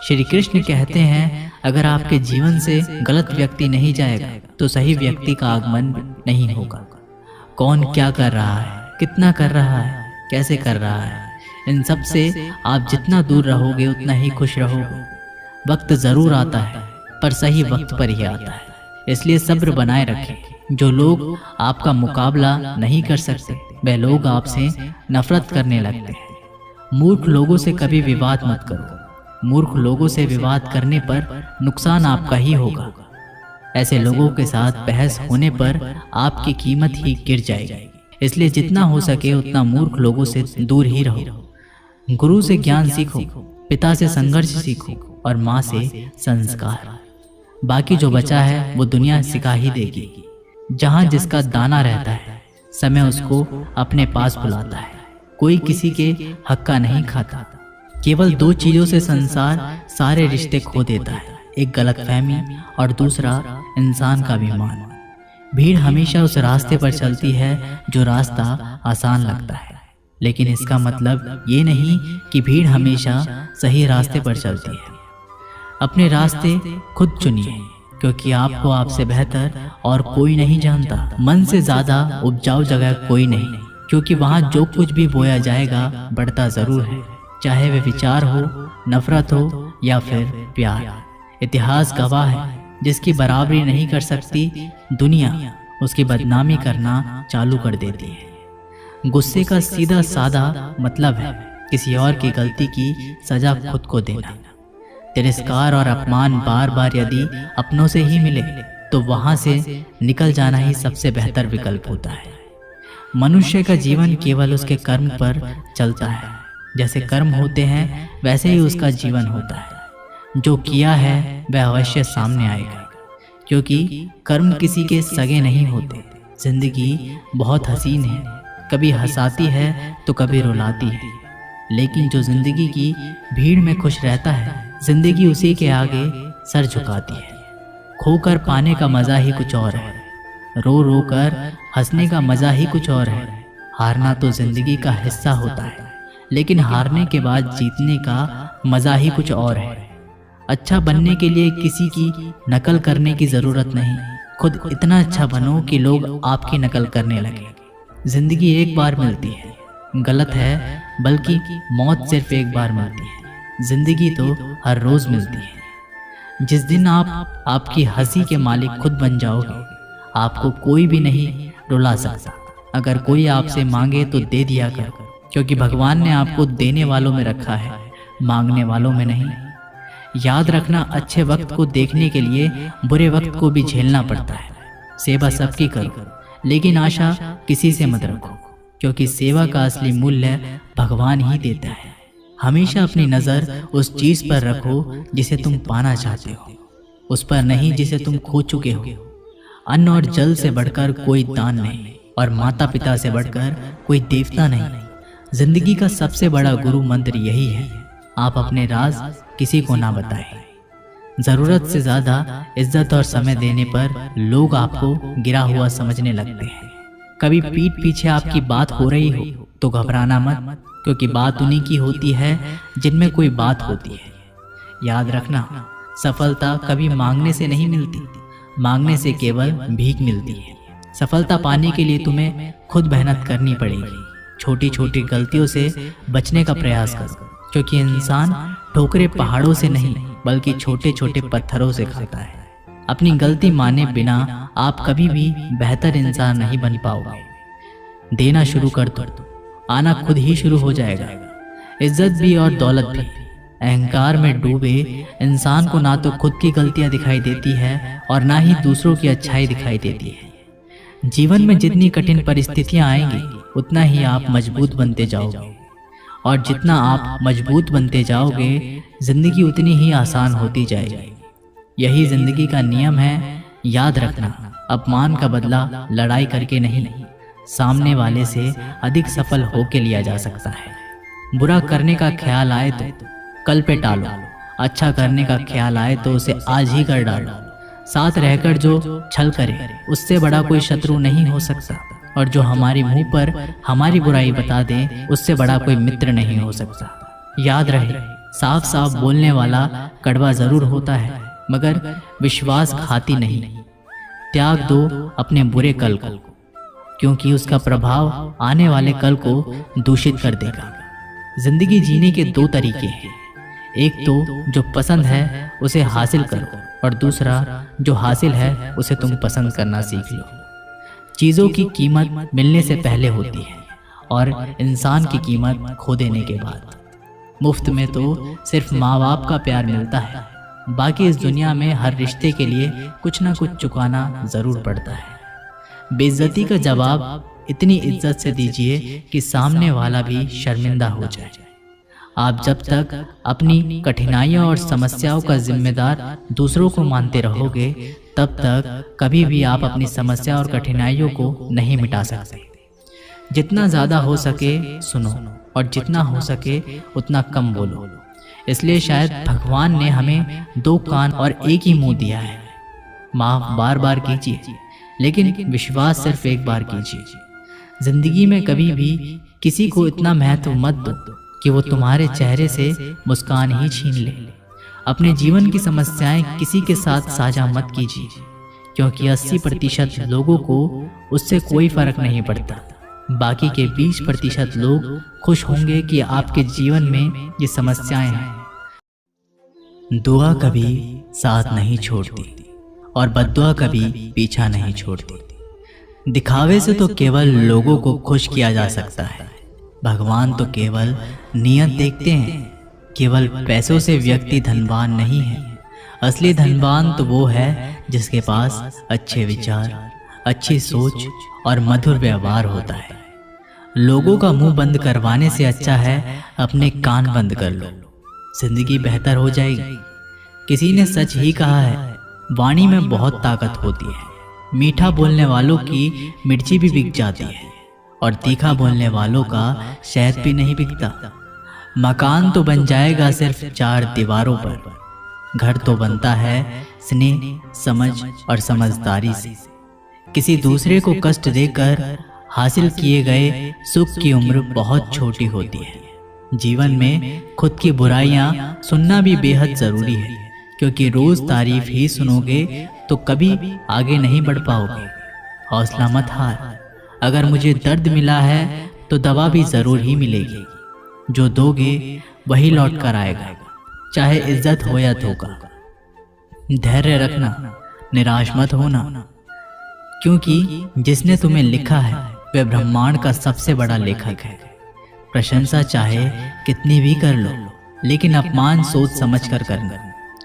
श्री कृष्ण कहते हैं, अगर आपके जीवन से गलत व्यक्ति नहीं जाएगा तो सही व्यक्ति का आगमन नहीं होगा। कौन क्या कर रहा है, कितना कर रहा है, कैसे कर रहा है, इन सब से आप जितना दूर रहोगे उतना ही खुश रहोगे। वक्त ज़रूर आता है पर सही वक्त पर ही आता है, इसलिए सब्र बनाए रखें। जो लोग आपका मुकाबला नहीं कर सकते वह लोग आपसे नफरत करने लगते हैं। मूर्ख लोगों से कभी विवाद मत करो। मूर्ख लोगों से विवाद करने पर नुकसान आपका ही होगा। ऐसे लोगों के साथ बहस होने पर आपकी कीमत ही गिर जाएगी। इसलिए जितना हो सके उतना मूर्ख लोगों से दूर ही रहो। गुरु से ज्ञान सीखो, पिता से संघर्ष सीखो और माँ से संस्कार। बाकी जो बचा है वो दुनिया सिखा ही देगी। जहाँ जिसका दाना रहता है समय उसको अपने पास बुलाता है। कोई किसी के हक का नहीं खाता। केवल दो चीजों से संसार सारे रिश्ते खो देता है, एक गलतफहमी और दूसरा इंसान का अभिमान। भीड़ हमेशा उस रास्ते पर चलती है जो रास्ता आसान लगता है, लेकिन इसका मतलब ये नहीं कि भीड़ हमेशा सही रास्ते पर चलती है। अपने रास्ते खुद चुनिए, क्योंकि आपको आपसे बेहतर और कोई नहीं जानता। मन से ज्यादा उपजाऊ जगह कोई नहीं, क्योंकि वहाँ जो कुछ भी बोया जाएगा बढ़ता जरूर है, चाहे वे विचार हो, नफरत हो या फिर प्यार। इतिहास गवाह है, जिसकी बराबरी नहीं कर सकती दुनिया उसकी बदनामी करना चालू कर देती है। गुस्से का सीधा साधा मतलब है किसी और की गलती की सजा खुद को देना। तिरस्कार और अपमान बार बार यदि अपनों से ही मिले तो वहां से निकल जाना ही सबसे बेहतर विकल्प होता है। मनुष्य का जीवन केवल उसके कर्म पर चलता है। जैसे कर्म होते हैं वैसे ही उसका जीवन होता है। जो किया है वह अवश्य सामने आएगा, क्योंकि कर्म किसी के सगे नहीं होते। जिंदगी बहुत हसीन है, कभी हंसाती है तो कभी रुलाती है, लेकिन जो जिंदगी की भीड़ में खुश रहता है जिंदगी उसी के आगे सर झुकाती है। खोकर पाने का मजा ही कुछ और है, रो रो कर हंसने का मजा ही कुछ और है। हारना तो जिंदगी का हिस्सा होता है, लेकिन हारने के बाद जीतने का मजा ही कुछ और है। अच्छा बनने के लिए किसी की नकल करने की जरूरत नहीं, खुद इतना अच्छा बनो कि लोग आपकी नकल करने लगे। जिंदगी एक बार मिलती है, गलत है, बल्कि मौत सिर्फ एक बार मिलती है। जिंदगी तो हर रोज मिलती है। जिस दिन आप आपकी हंसी के मालिक खुद बन जाओगे, आपको कोई भी नहीं रुला सकता। अगर कोई आपसे मांगे तो दे दिया कर, क्योंकि भगवान ने आपको देने वालों में रखा है, मांगने वालों में नहीं। याद रखना, अच्छे वक्त को देखने के लिए बुरे वक्त को भी झेलना पड़ता है। सेवा सबकी करो, लेकिन आशा किसी से मत रखो, क्योंकि सेवा का असली मूल्य भगवान ही देता है। हमेशा अपनी नज़र उस चीज़ पर रखो जिसे तुम पाना चाहते हो, उस पर नहीं जिसे तुम खो चुके हो। अन्न और जल से बढ़कर कोई दान नहीं, और माता पिता से बढ़कर कोई देवता नहीं। जिंदगी का सबसे बड़ा गुरु मंत्र यही है, आप अपने राज किसी को ना बताएं। ज़रूरत से ज़्यादा इज्जत और समय देने पर लोग आपको गिरा हुआ समझने लगते हैं। कभी पीठ पीछे आपकी बात हो रही हो तो घबराना मत, क्योंकि बात उन्हीं की होती है जिनमें कोई बात होती है। याद रखना, सफलता कभी मांगने से नहीं मिलती, मांगने से केवल भीख मिलती है। सफलता पाने के लिए तुम्हें खुद मेहनत करनी पड़ेगी। छोटी छोटी गलतियों से बचने का प्रयास करो, क्योंकि इंसान ठोकरे पहाड़ों से नहीं बल्कि छोटे छोटे पत्थरों से खाता है। अपनी गलती माने बिना आप कभी भी बेहतर इंसान नहीं बन पाओगे। देना शुरू कर दो, आना खुद ही शुरू हो जाएगा। इज्जत भी और दौलत भी। अहंकार में डूबे इंसान को ना तो खुद की गलतियां दिखाई देती है और ना ही दूसरों की अच्छाई दिखाई देती है। जीवन में जितनी कठिन परिस्थितियां आएंगी उतना ही आप मजबूत बनते जाओगे, और जितना आप मजबूत बनते जाओगे जिंदगी उतनी ही आसान होती जाएगी। यही जिंदगी का नियम है। याद रखना, अपमान का बदला लड़ाई करके नहीं, सामने वाले से अधिक सफल होके लिया जा सकता है। बुरा करने का ख्याल आए तो कल पे टालो, अच्छा करने का ख्याल आए तो उसे आज ही कर डालो। साथ रहकर जो छल करे उससे बड़ा कोई शत्रु नहीं हो सकता, और जो हमारे मुंह पर हमारी बुराई बता दे उससे बड़ा कोई मित्र नहीं हो सकता। याद रहे, साफ साफ बोलने वाला कड़वा जरूर होता है, मगर विश्वासघाती नहीं। त्याग दो अपने बुरे कल को, क्योंकि उसका प्रभाव आने वाले कल को दूषित कर देगा। जिंदगी जीने के दो तरीके हैं, एक तो जो पसंद है उसे हासिल करो, और दूसरा जो हासिल है उसे तुम पसंद करना सीख लो। चीज़ों की कीमत मिलने से पहले होती है और इंसान की कीमत खो देने के बाद। मुफ्त में तो सिर्फ माँ बाप का प्यार मिलता है, बाकी इस दुनिया में हर रिश्ते के लिए कुछ ना कुछ चुकाना ज़रूर पड़ता है। बेइज्जती का जवाब इतनी इज्जत से दीजिए कि सामने वाला भी शर्मिंदा हो जाए। आप जब तक अपनी कठिनाइयों और समस्याओं का जिम्मेदार दूसरों को मानते रहोगे, तब तक कभी भी आप अपनी समस्या और कठिनाइयों को नहीं मिटा सकते। जितना ज़्यादा हो सके सुनो, और जितना हो सके उतना कम बोलो। इसलिए शायद भगवान ने हमें दो कान और एक ही मुंह दिया है। माफ़ बार बार कीजिए, लेकिन विश्वास सिर्फ एक बार कीजिए। जिंदगी में कभी भी किसी को इतना महत्व मत दो कि वो तुम्हारे चेहरे से मुस्कान ही छीन ले। अपने जीवन की समस्याएं किसी के साथ साझा मत कीजिए, क्योंकि 80% लोगों को उससे कोई फर्क नहीं पड़ता। बाकी के 20% लोग खुश होंगे कि आपके जीवन में ये समस्याएं हैं। दुआ कभी साथ नहीं छोड़ती और बद्दुआ कभी पीछा नहीं छोड़ती। दिखावे से तो केवल लोगों को खुश किया जा सकता है, भगवान तो केवल नियत देखते हैं। केवल पैसों से व्यक्ति धनवान नहीं है, असली धनवान तो वो है जिसके पास अच्छे विचार, अच्छी सोच और मधुर व्यवहार होता है। लोगों का मुंह बंद करवाने से अच्छा है अपने कान बंद कर लो, जिंदगी बेहतर हो जाएगी। किसी ने सच ही कहा है, वाणी में बहुत ताकत होती है। मीठा बोलने वालों की मिर्ची भी बिक जाती है, और तीखा बोलने वालों का शहद भी नहीं बिकता। मकान तो बन जाएगा सिर्फ 4 दीवारों पर, घर तो बनता है स्नेह, समझ और समझदारी से। किसी दूसरे को कष्ट देकर हासिल किए गए सुख की उम्र बहुत छोटी होती है। जीवन में खुद की बुराइयां सुनना भी बेहद ज़रूरी है, क्योंकि रोज़ तारीफ ही सुनोगे तो कभी आगे नहीं बढ़ पाओगे। हौसला मत हार, अगर मुझे दर्द मिला है तो दवा भी ज़रूर ही मिलेगी। जो दोगे वही लौट कर आएगा, चाहे इज्जत हो या धोखा। धैर्य रखना, निराश मत होना, क्योंकि जिसने तुम्हें लिखा है वह ब्रह्मांड का सबसे बड़ा लेखक है। प्रशंसा चाहे कितनी भी कर लो, लेकिन अपमान सोच समझ कर करना,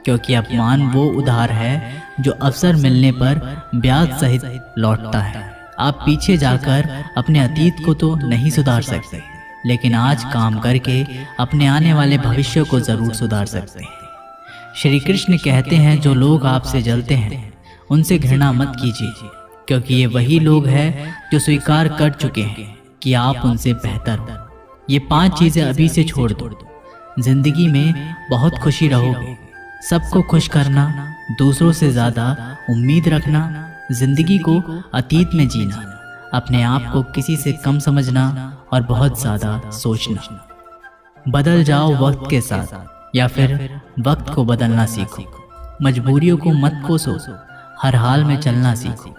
क्योंकि अपमान वो उधार है जो अवसर मिलने पर ब्याज सहित लौटता है। आप पीछे जाकर अपने अतीत को तो नहीं सुधार सकते, लेकिन आज काम करके अपने आने वाले भविष्य को जरूर सुधार सकते हैं। श्री कृष्ण कहते हैं, जो लोग आपसे जलते हैं उनसे घृणा मत कीजिए, क्योंकि ये वही लोग हैं जो स्वीकार कर चुके हैं कि आप उनसे बेहतर हो। ये 5 चीज़ें अभी से छोड़ दो, जिंदगी में बहुत खुशी रहोगे। सबको खुश करना, दूसरों से ज़्यादा उम्मीद रखना, जिंदगी को अतीत में जीना, अपने आप को किसी से कम समझना और बहुत ज़्यादा सोचना। बदल जाओ वक्त के साथ, या फिर वक्त को बदलना सीखो। मजबूरियों को मत कोसो, हर हाल में चलना सीखो।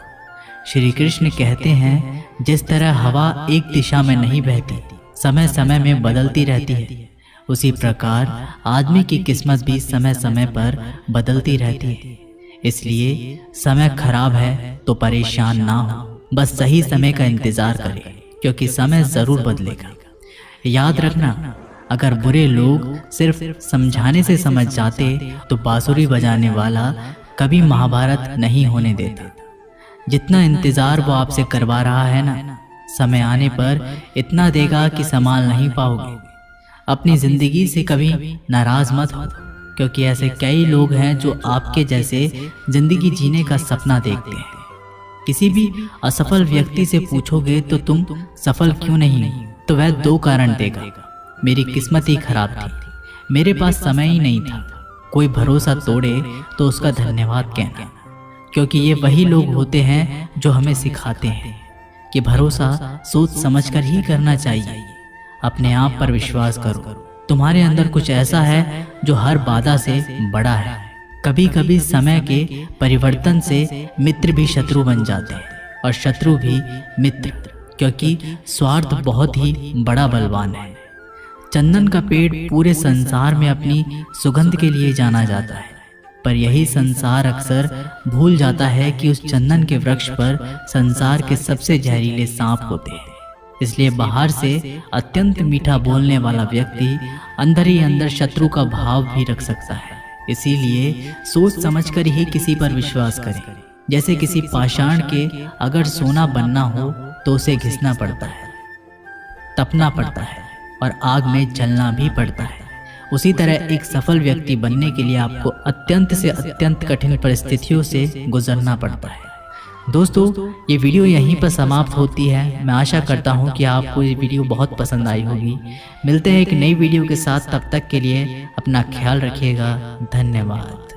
श्री कृष्ण कहते हैं, जिस तरह हवा एक दिशा में नहीं बहती, समय समय में बदलती रहती है, उसी प्रकार आदमी की किस्मत भी समय समय पर बदलती रहती है। इसलिए समय खराब है तो परेशान ना हो, बस सही समय का इंतजार करें, क्योंकि समय ज़रूर बदलेगा। याद रखना, अगर बुरे लोग सिर्फ समझाने से समझ जाते तो बांसुरी बजाने वाला कभी महाभारत नहीं होने देता। जितना इंतज़ार वो आपसे करवा रहा है ना, समय आने पर इतना देगा कि संभाल नहीं पाओगे। अपनी ज़िंदगी से कभी नाराज़ मत हो, क्योंकि ऐसे कई लोग हैं जो आपके जैसे ज़िंदगी जीने का सपना देखते हैं। किसी भी असफल व्यक्ति से पूछोगे तो तुम सफल क्यों नहीं, तो वह 2 कारण देगा, मेरी किस्मत ही खराब थी, मेरे पास समय ही नहीं था। कोई भरोसा तोड़े तो उसका धन्यवाद कहना, क्योंकि ये वही लोग होते हैं जो हमें सिखाते हैं कि भरोसा सोच समझकर ही करना चाहिए। अपने आप पर विश्वास करो, तुम्हारे अंदर कुछ ऐसा है जो हर बाधा से बड़ा है। कभी कभी समय के परिवर्तन से मित्र भी शत्रु बन जाते हैं और शत्रु भी मित्र, क्योंकि स्वार्थ बहुत ही बड़ा बलवान है। चंदन का पेड़ पूरे संसार में अपनी सुगंध के लिए जाना जाता है, पर यही संसार अक्सर भूल जाता है कि उस चंदन के वृक्ष पर संसार के सबसे जहरीले सांप होते हैं। इसलिए बाहर से अत्यंत मीठा बोलने वाला व्यक्ति अंदर ही अंदर शत्रु का भाव भी रख सकता है। इसीलिए सोच समझकर ही किसी पर विश्वास करें। जैसे किसी पाषाण के अगर सोना बनना हो तो उसे घिसना पड़ता है, तपना पड़ता है और आग में जलना भी पड़ता है। उसी तरह एक सफल व्यक्ति बनने के लिए आपको अत्यंत से अत्यंत कठिन परिस्थितियों से गुजरना पड़ता है। दोस्तों, ये वीडियो यहीं पर समाप्त होती है। मैं आशा करता हूँ कि आपको ये वीडियो बहुत पसंद आई होगी। मिलते हैं एक नई वीडियो के साथ, तब तक के लिए अपना ख्याल रखिएगा। धन्यवाद।